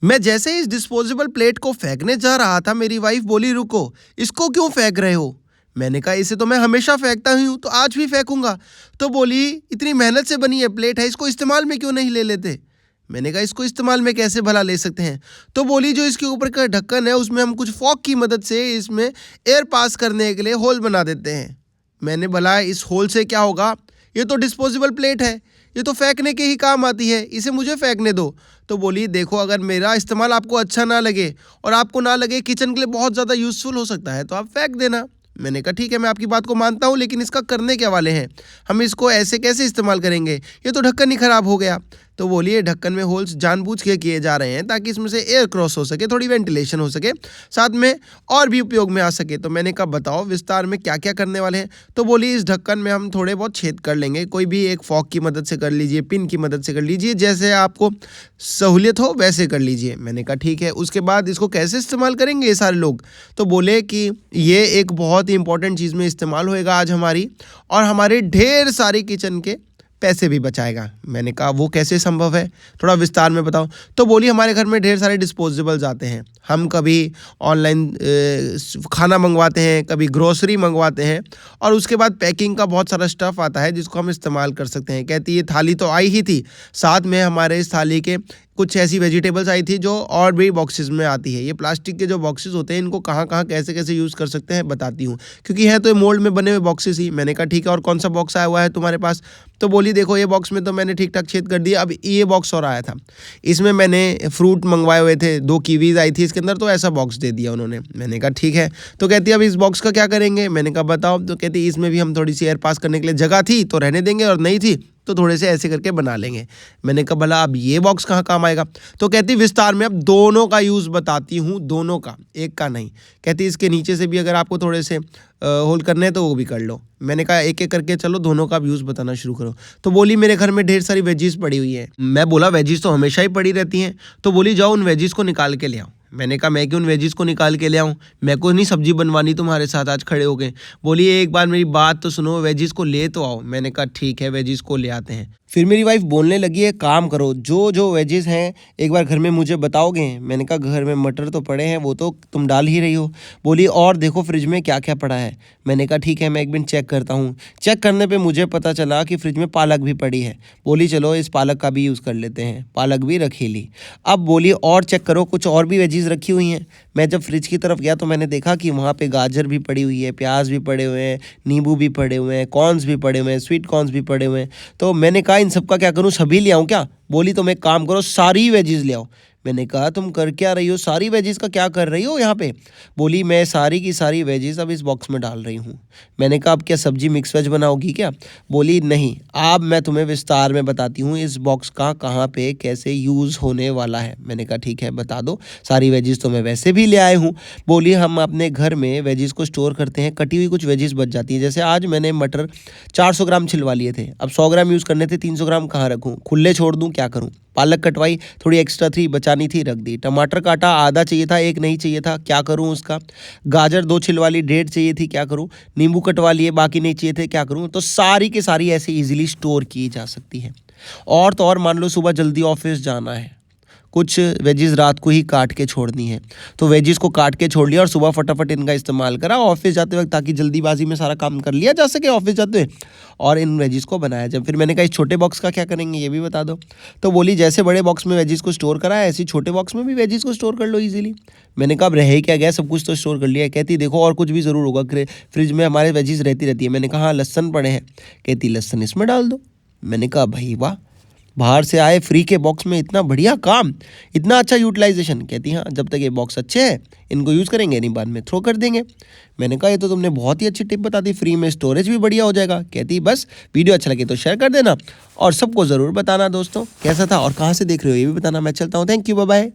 मैं जैसे ही इस डिस्पोजेबल प्लेट को फेंकने जा रहा था, मेरी वाइफ बोली, रुको, इसको क्यों फेंक रहे हो? मैंने कहा इसे तो मैं हमेशा फेंकता ही हूँ, तो आज भी फेंकूंगा। तो बोली, इतनी मेहनत से बनी है प्लेट है, इसको इस्तेमाल में क्यों नहीं ले लेते? मैंने कहा इसको इस्तेमाल में कैसे भला ले सकते हैं? तो बोली, जो इसके ऊपर का ढक्कन है उसमें हम कुछ फॉक की मदद से इसमें एयर पास करने के लिए होल बना देते हैं। मैंने बोला इस होल से क्या होगा? ये तो डिस्पोजेबल प्लेट है, ये तो फेंकने के ही काम आती है, इसे मुझे फेंकने दो। तो बोली, देखो, अगर मेरा इस्तेमाल आपको अच्छा ना लगे और आपको ना लगे किचन के लिए बहुत ज़्यादा यूज़फुल हो सकता है, तो आप फेंक देना। मैंने कहा ठीक है, मैं आपकी बात को मानता हूँ, लेकिन इसका करने क्या वाले हैं? हम इसको ऐसे कैसे इस्तेमाल करेंगे? ये तो ढक्कन ही ख़राब हो गया। तो बोलिए, ढक्कन में होल्स जानबूझ के किए जा रहे हैं ताकि इसमें से एयर क्रॉस हो सके, थोड़ी वेंटिलेशन हो सके, साथ में और भी उपयोग में आ सके। तो मैंने कहा बताओ विस्तार में क्या क्या करने वाले हैं? तो बोली, इस ढक्कन में हम थोड़े बहुत छेद कर लेंगे, कोई भी एक फॉक की मदद से कर लीजिए, पिन की मदद से कर लीजिए, जैसे आपको सहूलियत हो वैसे कर लीजिए। मैंने कहा ठीक है, उसके बाद इसको कैसे इस्तेमाल करेंगे ये सारे लोग? तो बोले कि ये एक बहुत ही इंपॉर्टेंट चीज़ में इस्तेमाल होएगा आज हमारी, और हमारे ढेर सारी किचन के पैसे भी बचाएगा। मैंने कहा वो कैसे संभव है, थोड़ा विस्तार में बताओ। तो बोली, हमारे घर में ढेर सारे डिस्पोजेबल्स आते हैं, हम कभी ऑनलाइन खाना मंगवाते हैं, कभी ग्रोसरी मंगवाते हैं, और उसके बाद पैकिंग का बहुत सारा स्टफ़ आता है जिसको हम इस्तेमाल कर सकते हैं। कहती ये थाली तो आई ही थी, साथ में हमारे इस थाली के कुछ ऐसी वेजिटेबल्स आई थी जो और भी बॉक्सेस में आती है। ये प्लास्टिक के जो बॉक्सेस होते हैं, इनको कहाँ कहाँ कैसे कैसे यूज़ कर सकते हैं बताती हूँ, क्योंकि हैं तो ये मोल्ड में बने हुए बॉक्सेस ही। मैंने कहा ठीक है, और कौन सा बॉक्स आया हुआ है तुम्हारे पास? तो बोली, देखो ये बॉक्स में तो मैंने ठीक ठाक छेद कर दिया, अब ये बॉक्स और आया था, इसमें मैंने फ्रूट मंगवाए हुए थे, 2 कीवीज़ आई थी इसके अंदर, तो ऐसा बॉक्स दे दिया उन्होंने। मैंने कहा ठीक है। तो कहती है अब इस बॉक्स का क्या करेंगे? मैंने कहा बताओ। तो कहती इसमें भी हम थोड़ी सी एयर पास करने के लिए जगह थी तो रहने देंगे, और नहीं थी तो थोड़े से ऐसे करके बना लेंगे। मैंने कहा भला अब ये बॉक्स कहाँ काम आएगा? तो कहती विस्तार में अब दोनों का यूज़ बताती हूँ, दोनों का, एक का नहीं। कहती इसके नीचे से भी अगर आपको थोड़े से होल करने हैं तो वो भी कर लो। मैंने कहा एक एक करके चलो, दोनों का यूज़ बताना शुरू करो। तो बोली, मेरे घर में ढेर सारी वेजीज पड़ी हुई है। मैं बोला वेजीज तो हमेशा ही पड़ी रहती हैं। तो बोली, जाओ उन वेजीज को निकाल के ले आओ। मैंने कहा मैं क्यों उन वेजीज को निकाल के ले आऊँ? मैं को नहीं सब्जी बनवानी तुम्हारे साथ आज खड़े हो गए। बोली, एक बार मेरी बात तो सुनो, वेजीज को ले तो आओ। मैंने कहा ठीक है, वेजीज को ले आते हैं। फिर मेरी वाइफ बोलने लगी, एक काम करो, जो जो वेजेस हैं एक बार घर में मुझे बताओगे? मैंने कहा घर में मटर तो पड़े हैं, वो तो तुम डाल ही रही हो। बोली, और देखो फ्रिज में क्या क्या पड़ा है। मैंने कहा ठीक है, मैं एक मिनट चेक करता हूँ। चेक करने पे मुझे पता चला कि फ्रिज में पालक भी पड़ी है। बोली, चलो इस पालक का भी यूज़ कर लेते हैं। पालक भी रखी ली। अब बोली, और चेक करो, कुछ और भी वेजीज रखी हुई हैं। मैं जब फ्रिज की तरफ गया तो मैंने देखा कि वहाँ पे गाजर भी पड़ी हुई है, प्याज भी पड़े हुए हैं, नींबू भी पड़े हुए हैं, कॉर्न्स भी पड़े हुए हैं, स्वीट कॉर्न्स भी पड़े हुए हैं। तो मैंने कहा इन सब का क्या करूँ, सभी ले आऊँ क्या? बोली, तुम एक काम करो, सारी वेजीज ले आओ। मैंने कहा तुम कर क्या रही हो, सारी वेजीज का क्या कर रही हो यहाँ पे? बोली, मैं सारी की सारी वेजीज अब इस बॉक्स में डाल रही हूँ। मैंने कहा अब क्या सब्जी मिक्स वेज बनाओगी क्या? बोली, नहीं, अब मैं तुम्हें विस्तार में बताती हूँ इस बॉक्स का कहाँ पे कैसे यूज़ होने वाला है। मैंने कहा ठीक है, बता दो। सारी वेजीज तो मैं वैसे भी ले आए हूँ। बोली, हम अपने घर में वेजीज को स्टोर करते हैं, कटी हुई कुछ वेजीज बच जाती है। जैसे आज मैंने मटर 400 ग्राम छिलवा लिए थे, अब 100 ग्राम यूज़ करने थे, 300 ग्राम कहाँ रखूँ? खुले छोड़ दूँ, क्या करूँ? पालक कटवाई, थोड़ी एक्स्ट्रा थी, बचानी थी, रख दी। टमाटर काटा, आधा चाहिए था, एक नहीं चाहिए था, क्या करूं उसका? गाजर 2 छिलवा ली, 1.5 चाहिए थी, क्या करूं? नींबू कटवा लिए, बाकी नहीं चाहिए थे, क्या करूं? तो सारी की सारी ऐसे इजीली स्टोर की जा सकती है। और तो और मान लो सुबह जल्दी ऑफिस जाना है, कुछ वेजीज रात को ही काट के छोड़नी है, तो वेजीज को काट के छोड़ लिया और सुबह फटाफट इनका इस्तेमाल करा ऑफिस जाते वक्त, ताकि जल्दीबाजी में सारा काम कर लिया जा सके ऑफिस जाते हुए, और इन वेजीज को बनाया जब। फिर मैंने कहा इस छोटे बॉक्स का क्या करेंगे, ये भी बता दो। तो बोली, जैसे बड़े बॉक्स में वेजीज को स्टोर करा है, ऐसे छोटे बॉक्स में भी वेजीज को स्टोर कर लो ईजिली। मैंने कहा अब रह क्या गया, सब कुछ तो स्टोर कर लिया है। कहती देखो और कुछ भी ज़रूर होगा, फ्रिज में हमारे वेजीज रहती है। मैंने कहा हाँ, लहसन पड़े हैं। कहती लहसन इसमें डाल दो। मैंने कहा भाई वाह, बाहर से आए फ्री के बॉक्स में इतना बढ़िया काम, इतना अच्छा यूटिलाइजेशन। कहती हाँ, जब तक ये बॉक्स अच्छे हैं इनको यूज़ करेंगे, नहीं बाद में थ्रो कर देंगे। मैंने कहा ये तो तुमने बहुत ही अच्छी टिप बता दी, फ्री में स्टोरेज भी बढ़िया हो जाएगा। कहती बस वीडियो अच्छा लगे तो शेयर कर देना और सबको ज़रूर बताना दोस्तों कैसा था और कहाँ से देख रहे हो ये भी बताना। मैं चलता हूँ, थैंक यू, बाय बाय।